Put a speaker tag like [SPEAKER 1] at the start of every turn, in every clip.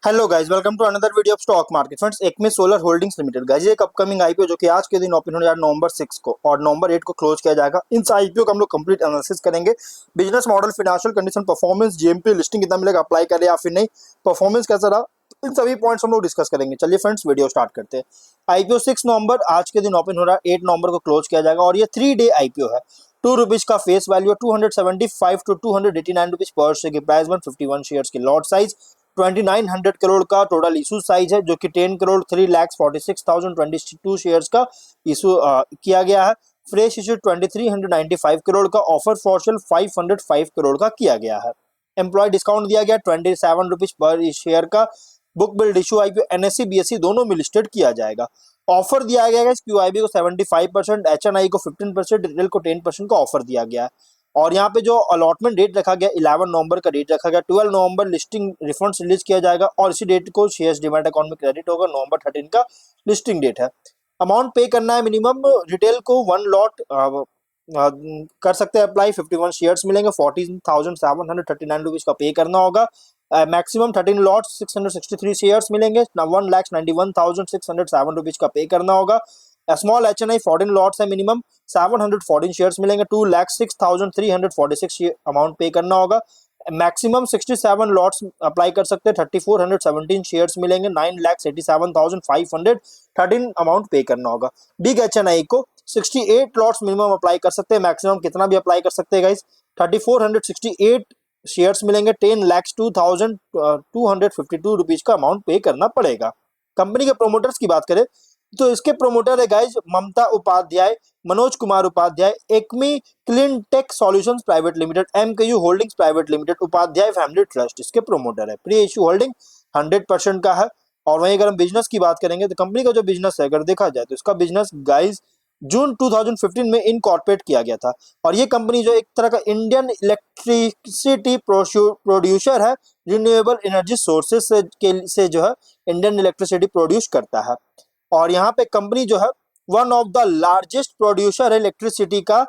[SPEAKER 1] Hello guys, welcome to another video of stock market. Friends, Acme solar holdings limited guys एक upcoming IPO जो कि आज के दिन ओपन होने जा रहा है नवंबर 6 को और नवंबर 8 को क्लोज किया जाएगा। इन आईपीओ का हम लोग कंप्लीट एनालिसिस करेंगे। Business model, financial condition, performance, GMP, listing कितना मिलेगा, अप्लाई करें या फिर नहीं, परफॉर्मेंस कैसा रहा, इन सभी पॉइंट्स हम लोग डिस्कस करेंगे। चलिए फ्रेंड्स, वीडियो स्टार्ट करते हैं। आईपीओ 6 नवंबर आज के दिन ओपन हो रहा है, 8 नवंबर को क्लोज किया जाएगा और ये 3 डे आईपीओ है। ₹2 का फेस वैल्यू, 275 टू 289 रुपीज पर शेयर की प्राइस, 151 शेयर्स की लॉट साइज, 2900 करोड़ का टोटल इशू साइज है जो कि 10 करोड़ 3,46,022 शेयर्स का इशू किया गया है। फ्रेश इशू 2395 करोड़ का, ऑफर फॉर सेल 505 करोड़ का किया गया है। एम्प्लॉय डिस्काउंट दिया गया 27 रुपीज पर शेयर का। Book build issue IPO NSC BSc दोनों में लिस्टेड किया जाएगा। ऑफर दिया गया है क्यूआईबी को 75%, एचएनआई को 15%, रिटेल को 10% का ऑफर दिया गया है। और यहाँ पे जो अलॉटमेंट डेट रखा गया 11 नवंबर का डेट रखा गया। 12 नवंबर लिस्टिंग रिफंड्स रिलीज किया जाएगा और इसी डेट को शेयर्स डिमैट अकाउंट में क्रेडिट होगा। नवंबर 13 का लिस्टिंग डेट है। अमाउंट पे करना है मिनिमम, रिटेल को 1 लॉट कर सकते हैं अप्लाई, 51 शेयर्स मिलेंगे, 14,739 रुपीज का पे करना होगा। मैक्सिमम 13 लॉट 663 शेयर्स मिलेंगे, 1,91,607 रुपीज का पे करना होगा। स्मॉल एचएनआई 14 लॉट्स है मिनिमम, 714 शेयर्स मिलेंगे, 2,06,346 अमाउंट पे करना होगा। मैक्सिमम 67 लॉट्स अप्लाई कर सकते हैं, 3,417 शेयर्स मिलेंगे, 9,87,513 अमाउंट पे करना होगा। बिग एचएनआई को 68 लॉट्स मिनिमम अप्लाई कर सकते हैं, मैक्सिमम कितना भी अप्लाई कर सकते हैं गाइस, 3,468 शेयर्स मिलेंगे, 10,02,252 रुपीज का अमाउंट पे करना पड़ेगा। कंपनी के प्रोमोटर्स की बात करें तो इसके प्रोमोटर है guys Mamta Upadhyay, Manoj Kumar Upadhyay, Acme Clean Tech Solutions Private Limited, MKU Holdings Private Limited, Upadhyay family trust इसके प्रोमोटर है। प्री इशू होल्डिंग 100% का है। और वहीं अगर हम बिजनेस की बात करेंगे तो कंपनी का जो बिजनेस है अगर देखा जाए तो इसका बिजनेस गाइज जून 2015 में इनकॉर्पोरेट किया गया था। और ये कंपनी जो एक तरह का इंडियन इलेक्ट्रिसिटी प्रोड्यूसर है, रिन्यूएबल एनर्जी सोर्सेज से जो है इंडियन इलेक्ट्रिसिटी प्रोड्यूस करता है। और यहाँ पे कंपनी जो है one of the largest producer है इलेक्ट्रिसिटी का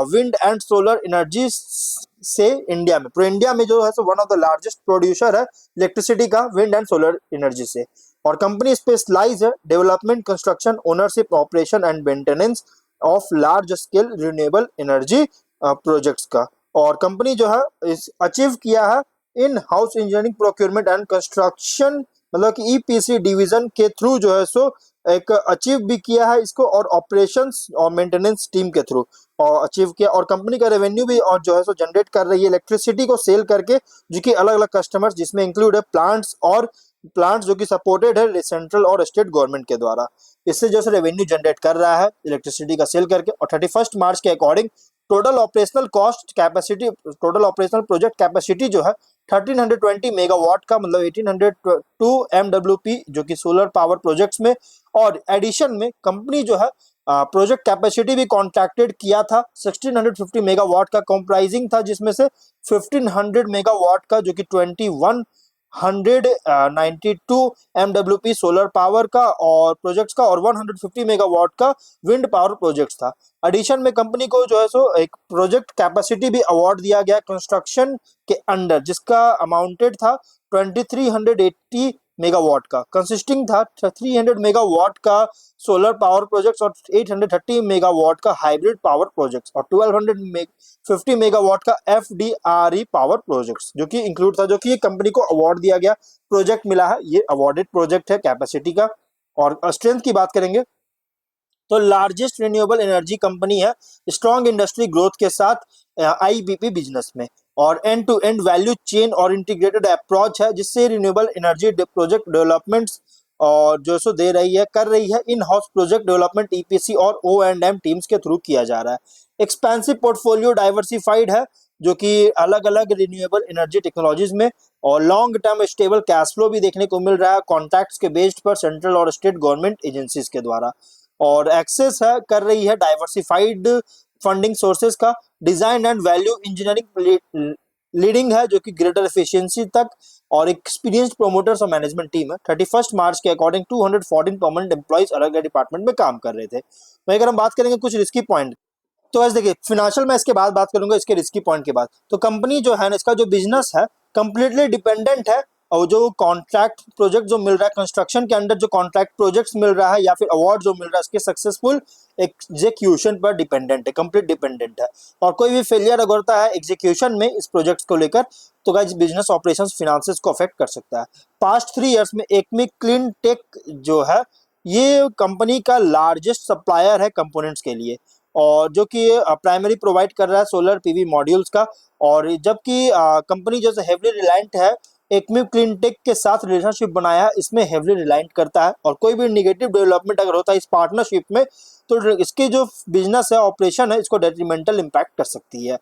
[SPEAKER 1] विंड एंड सोलर एनर्जी से इंडिया में। पूरे इंडिया में जो है so one of the largest producer है इलेक्ट्रिसिटी का विंड एंड सोलर एनर्जी से। और कंपनी स्पेशलाइज है development, construction, ownership, operation and maintenance of large scale renewable energy projects का। और कंपनी जो है अचीव किया है in house engineering, procurement and construction, मतलब कि ईपीसी डिवीजन के थ्रू जो है सो एक अचीव भी किया है इसको, और ऑपरेशंस और मेंटेनेंस टीम के थ्रू और अचीव किया। और कंपनी का रेवेन्यू भी और जो है सो जनरेट कर रही है इलेक्ट्रिसिटी को सेल करके, जो कि अलग अलग कस्टमर्स जिसमें इंक्लूड है प्लांट्स और प्लांट्स जो कि सपोर्टेड है सेंट्रल और स्टेट गवर्नमेंट के द्वारा। इससे जो है रेवेन्यू जनरेट कर रहा है इलेक्ट्रिसिटी का सेल करके। और 31 मार्च के according total operational cost capacity, total operational project capacity जो है 1320 मेगावाट का, मतलब 1802 MWP जो कि सोलर पावर प्रोजेक्ट्स में। और एडिशन में कंपनी जो है प्रोजेक्ट कैपेसिटी भी कॉन्ट्रैक्टेड किया था 1650 मेगावाट का, कंप्राइजिंग था जिसमें से 1500 मेगावाट का जो कि 2192 MWP सोलर पावर का और प्रोजेक्ट्स का, और 150 मेगावाट का विंड पावर प्रोजेक्ट्स था। एडिशन में कंपनी को जो है सो एक प्रोजेक्ट कैपेसिटी भी अवार्ड दिया गया कंस्ट्रक्शन के अंडर, जिसका अमाउंटेड था 2380 मेगावाट का, कंसिस्टिंग था 300 मेगावाट का सोलर पावर प्रोजेक्ट्स और 830 मेगावाट का हाइब्रिड पावर प्रोजेक्ट्स और 1250 मेगावाट का एफडीआरई पावर प्रोजेक्ट्स जो कि इंक्लूड था, जो कि ये कंपनी को अवार्ड दिया गया प्रोजेक्ट मिला है। ये अवार्डेड प्रोजेक्ट है कैपेसिटी का। और स्ट्रेंथ की बात करेंगे तो लार्जेस्ट रिन्यूएबल एनर्जी कंपनी है, स्ट्रॉन्ग इंडस्ट्री ग्रोथ के साथ आईबीपी बिजनेस में, और end to end value chain और इंटीग्रेटेड अप्रोच है जिससे रिन्यूएबल एनर्जी प्रोजेक्ट डेवलपमेंट्स और जो सो दे रही है, कर रही है। In house project development EPC और O&M टीम्स के थ्रू किया जा रहा है। एक्सपेंसिव पोर्टफोलियो डाइवर्सिफाइड है जो कि अलग अलग रिन्यूएबल एनर्जी टेक्नोलॉजीज में, और long term stable cash flow भी देखने को मिल रहा है कॉन्ट्रैक्ट्स के बेस्ड पर सेंट्रल और स्टेट गवर्नमेंट एजेंसीज के द्वारा। और एक्सेस है कर रही है डाइवर्सिफाइड फंडिंग सोर्सेज का, design and value engineering leading है जो कि ग्रेटर एफिशिएंसी तक, और एक्सपीरियंस्ड प्रोमोटर्स और मैनेजमेंट टीम है। 31 मार्च के अकॉर्डिंग 214 परमानेंट एम्प्लॉइज अलग अलग डिपार्टमेंट में काम कर रहे थे। वहीं अगर हम बात करेंगे कुछ रिस्की पॉइंट, तो ऐसे देखिए फिनेंशियल में इसके बाद बात करूंगा इसके रिस्की पॉइंट के बाद। तो कंपनी जो है ना, इसका जो बिजनेस है कंप्लीटली डिपेंडेंट है और जो कॉन्ट्रैक्ट प्रोजेक्ट जो मिल रहा है कंस्ट्रक्शन के अंडर, जो कॉन्ट्रैक्ट प्रोजेक्ट्स मिल रहा है या फिर अवार्ड जो मिल रहा है उसके सक्सेसफुल एग्जीक्यूशन पर डिपेंडेंट है, कंप्लीट डिपेंडेंट है। और कोई भी फेलियर अगर होता है एग्जीक्यूशन में इस प्रोजेक्ट को लेकर तो गाइस बिजनेस ऑपरेशंस फिनेंसेस को अफेक्ट कर सकता है। पास्ट 3 इयर्स में एक्मी क्लीन टेक जो है ये कंपनी का लार्जेस्ट सप्लायर है कंपोनेंट्स के लिए, और जो कि प्राइमरी प्रोवाइड कर रहा है सोलर पीवी मॉड्यूल्स का। और जबकि कंपनी जो है हेवली रिलायंट है एक्मी क्लीनटेक के साथ रिलेशनशिप बनाया है, इसमें हेवली रिलायंट करता है। और कोई भी निगेटिव डेवलपमेंट अगर होता है इस पार्टनरशिप में तो इसके जो बिजनेस है ऑपरेशन है इसको डेट्रीमेंटल इम्पैक्ट कर सकती है।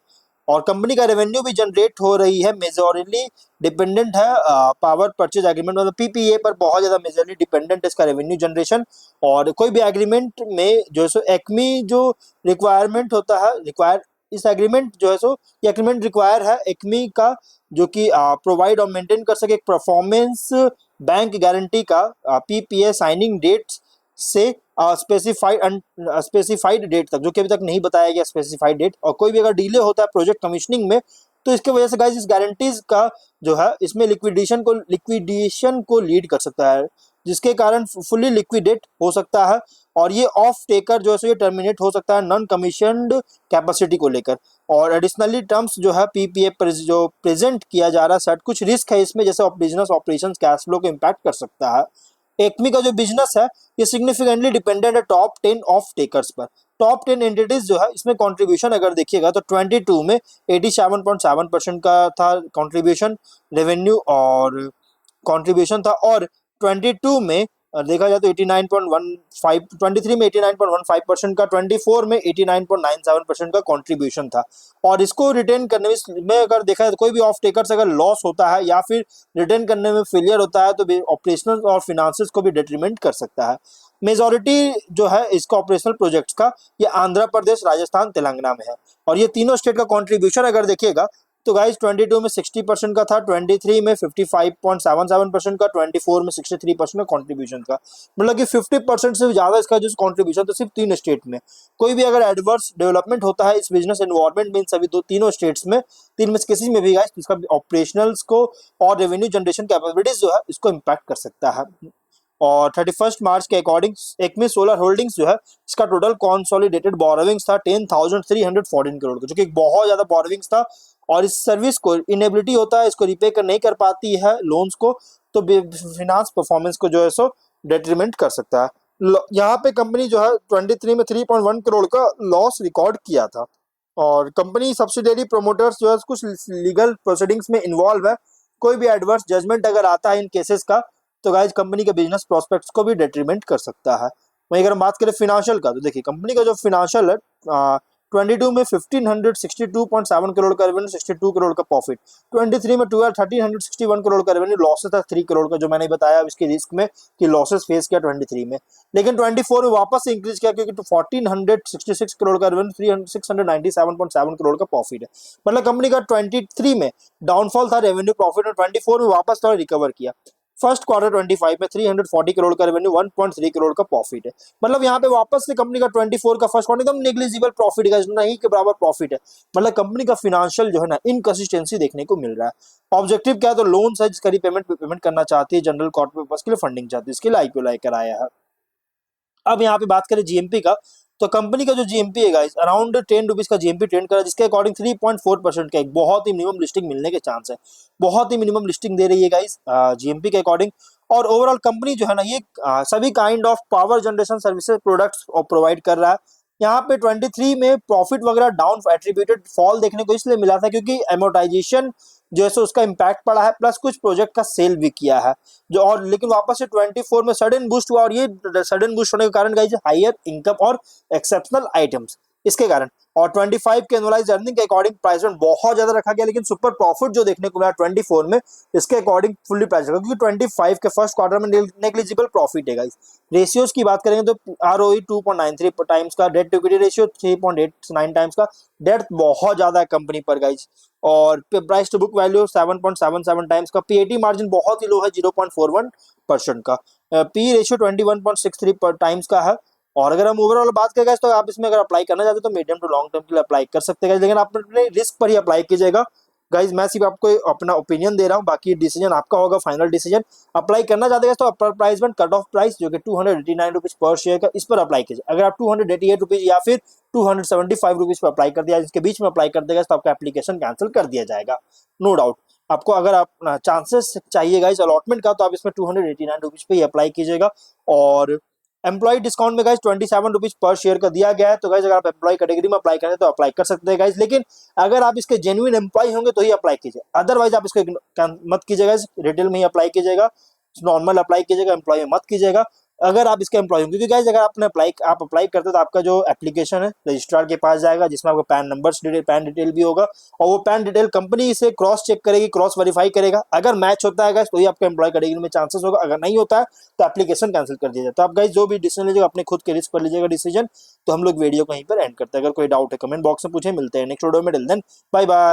[SPEAKER 1] और कंपनी का रेवेन्यू भी जनरेट हो रही है मेजॉरिटली डिपेंडेंट है पावर परचेज एग्रीमेंट, मतलब पीपीए पर बहुत ज़्यादा मेजरली डिपेंडेंट है इसका रेवेन्यू जनरेशन। और कोई भी एग्रीमेंट में जो है सो एक्मी जो रिक्वायरमेंट होता है रिक्वायर इस एग्रीमेंट जो है सो ये एग्रीमेंट रिक्वायर है एक्मी का जो कि प्रोवाइड और मेंटेन कर सके एक परफॉर्मेंस बैंक गारंटी का पीपीए साइनिंग डेट से स्पेसिफाइड डेट तक, जो कि अभी तक नहीं बताया गया स्पेसिफाइड डेट। और कोई भी अगर डिले होता है प्रोजेक्ट कमीशनिंग में तो इसके वजह से गाइस इस गारंटीज का जो है इसमें लिक्विडेशन को लीड कर सकता है, जिसके कारण फुल्ली लिक्विडेट हो सकता है। और ये ऑफ टेकर जो है ये टर्मिनेट हो सकता है नॉन कमीशनड कैपेसिटी को लेकर। और एडिशनली टर्म्स जो है पीपीए पर जो प्रेजेंट किया जा रहा है सेट कुछ रिस्क है इसमें, जैसे बिजनेस ऑपरेशंस कैश फ्लो को इम्पैक्ट कर सकता है। एक्मी का जो बिजनेस है ये सिग्निफिकेंटली डिपेंडेंट है टॉप 10 ऑफ टेकर्स पर। टॉप 10 एंटिटीज जो है इसमें कंट्रीब्यूशन अगर देखिएगा तो 22 में 87.7% का था कंट्रीब्यूशन रेवेन्यू और कंट्रीब्यूशन था। और 22 में देखा जाए तो 89.15, 23 में 89.15% का, 24 में 89.97% का कंट्रीब्यूशन था। और इसको रिटेन करने में अगर देखा जाए तो कोई भी ऑफ टेकर्स अगर लॉस होता है या फिर रिटेन करने में फेलियर होता है तो ऑपरेशनल और फिनांसेस को भी डिट्रीमेंट कर सकता है। मेजॉरिटी जो है इसका ऑपरेशनल प्रोजेक्ट्स का ये आंध्र प्रदेश, राजस्थान, तेलंगाना में है। और ये तीनों स्टेट का कंट्रीब्यूशन अगर देखिएगा तो गाइस 22 में 60% का था, 23 में 55.77% का, 24 में 63% का कंट्रीब्यूशन का। मतलब कि 50% से ज़्यादा इसका जो कंट्रीब्यूशन था सिर्फ 3 स्टेट में। कोई भी अगर एडवर्स डेवलपमेंट होता है इस बिजनेस एनवायरनमेंट में इन सभी तीनों स्टेट्स में, तीन में से किसी में भी गाइस इसका ऑपरेशनल्स को और रेवेन्यू जनरेशन कैपेबिलिटीज जो है इसको इम्पैक्ट कर सकता है। और 31 मार्च के अकॉर्डिंग एक्मी सोलर होल्डिंग्स जो है इसका टोटल कॉन्सोलिडेटेड बोरोविंग्स था 10,314 करोड़ का, जो कि बहुत ज़्यादा बोरोविंग्स था। और इस सर्विस को इनेबिलिटी होता है, इसको रिपे कर नहीं कर पाती है लोन्स को, तो फिनांस परफॉर्मेंस को जो है सो डेट्रीमेंट कर सकता है। यहाँ पे कंपनी जो है 23 में 3.1 करोड़ का लॉस रिकॉर्ड किया था। और कंपनी सब्सिडियरी प्रोमोटर्स जो है कुछ लीगल प्रोसीडिंग्स में इन्वॉल्व है। कोई भी एडवर्स जजमेंट अगर आता है इन केसेस का तो गाइज कंपनी के बिजनेस प्रोस्पेक्ट्स को भी डेट्रीमेंट कर सकता है। वहीं अगर हम बात करें फिनेंशियल का तो देखिए कंपनी का जो फिनेंशियल है 22 में 1562.7 करोड़ का रेवेन्यू, 62 करोड़ का प्रॉफिट। 23 में 1361 करोड़ का रेवेन्यू, लॉसेस था 3 करोड़ का, जो मैंने बताया इसके रिस्क में कि लॉसेस फेस किया 23 में। लेकिन 24 में वापस से इंक्रीज किया क्योंकि 1466 करोड़ का रेवेन्यू, 697.7 करोड़ का प्रॉफिट है। मतलब कंपनी का 23 में डाउनफॉल था रेवेन्यू प्रॉफिट में, 24 में वापस थोड़ा रिकवर किया। फर्स्ट क्वार्टर 25 में 340 करोड़ का रेवेन्यू, 1.3 करोड़ का प्रॉफिट है। मतलब यहाँ पे वापस से कंपनी का 24 का फर्स्ट क्वार्टर एकदम नेग्लिजिबल प्रॉफिट है, नहीं के बराबर प्रॉफिट है। मतलब कंपनी का फिनेंशियल जो है ना इनकंसिस्टेंसी देखने को मिल रहा है। ऑब्जेक्टिव क्या है तो लोन्स है जिसका पेमेंट करना चाहती है, जनरल कॉर्पोरेट पर्पस के लिए फंडिंग चाहती है, इसके लिए आईपीओ लेकर आया है। अब यहाँ पे बात करें जीएमपी का तो कंपनी का जो जीएमपी है गाइस अराउंड 10 रुपीज का जीएमपी ट्रेंड कर रहा है, जिसके अकॉर्डिंग 3.4% का एक बहुत ही मिनिमम लिस्टिंग मिलने के चांस है। बहुत ही मिनिमम लिस्टिंग दे रही है गाइस जीएमपी के अकॉर्डिंग। और ओवरऑल कंपनी जो है ना ये सभी kind of power generation services products provide कर रहा है। यहाँ पे 23 में प्रॉफिट वगैरह डाउन एट्रीब्यूटेड फॉल देखने को इसलिए मिला था क्योंकि एमोटाइजेशन जो है सो उसका इम्पैक्ट पड़ा है, प्लस कुछ प्रोजेक्ट का सेल भी किया है जो। और लेकिन वापस से 24 में सडन बूस्ट हुआ, और ये सडन बूस्ट होने के कारण गाइस हायर इनकम और एक्सेप्शनल आइटम्स इसके कारण। और 25 के एनुअलाइज अर्निंग के अकॉर्डिंग प्राइस बहुत ज्यादा रखा गया, लेकिन सुपर प्रॉफिट जो देखने को मिला 24 में इसके अकॉर्डिंग फुल्ली प्राइस रखा, क्योंकि 25 के फर्स्ट क्वार्टर में नेग्लिजिबल प्रॉफिट है गाइस। रेशियोज की बात करेंगे तो आरओई 2.93 टाइम्स का, debt to equity ratio 3.89 times का, डेट बहुत ज्यादा है कंपनी पर गाइस। और price to book value 7.77 times का, पीएटी मार्जिन बहुत ही लो है 0.41% का, पी रेशियो 21.63 टाइम्स का है। और अगर हम ओवरऑल बात करें तो आप इसमें अगर अप्लाई करना चाहते हो तो मीडियम टू लॉन्ग टर्म के लिए अप्लाई कर सकते हैं, लेकिन आप अपने रिस्क पर ही अप्लाई कीजिएगा, गाइज मैं सिर्फ आपको अपना ओपिनियन दे रहा हूँ, बाकी डिसीजन आपका होगा, फाइनल डिसीजन। अप्लाई करना चाहते हैं तो अपर प्राइस में कट ऑफ प्राइस जो कि 289 रुपीज पर शेयर का, इस पर अप्लाई कीजिए। अगर आप 288 रुपीज या फिर 275 रुपीज पर अप्लाई कर दिया, इसके बीच में अप्लाई कर देगा तो आपका एप्लीकेशन कैंसिल कर दिया जाएगा, नो डाउट। आपको अगर आप चांसेस चाहिए गाइज अलॉटमेंट का, तो आप इसमें 289 रुपीज पे ही अप्लाई कीजिएगा। और एम्प्लॉय डिस्काउंट में गाइज 27 रुपीज पर शेयर का दिया गया है, तो गाइज अगर आप एम्प्लॉय कैटेगरी में अप्लाई करें तो अप्लाई कर सकते हैं गाइज। लेकिन अगर आप इसके जेन्युइन एम्प्लॉय होंगे तो ही अप्लाई कीजिए, अदरवाइज आप इसको मत कीजिएगा, रिटेल में ही अप्लाई कीजिएगा, नॉर्मल अप्लाई कीजिएगा, एम्प्लॉय मत कीजिएगा अगर आप इसके एम्प्लॉय होंगे। क्योंकि गाइज अगर आपने आप अप्लाई करते हो तो आपका जो एप्लीकेशन है रजिस्ट्रार के पास जाएगा, जिसमें आपका पैन नंबर पैन डिटेल भी होगा, और वो पैन डिटेल कंपनी से क्रॉस चेक करेगी, क्रॉस वेरीफाई करेगा। अगर मैच होता है गाइज तो ही आपका एम्प्लॉय कैटेगरी में चांसेस होगा, अगर नहीं होता है तो एप्लीकेशन कैंसिल कर दीजिए। तो आप गाइज जो भी डिसीजन लीजिएगा अपने खुद के रिस्क पर लीजिएगा डिसीजन। तो हम लोग वीडियो कहीं पर एंड करते हैं। अगर कोई डाउट है कमेंट बॉक्स में पूछे, मिलते हैं नेक्स्ट वीडियो में। Till then bye bye.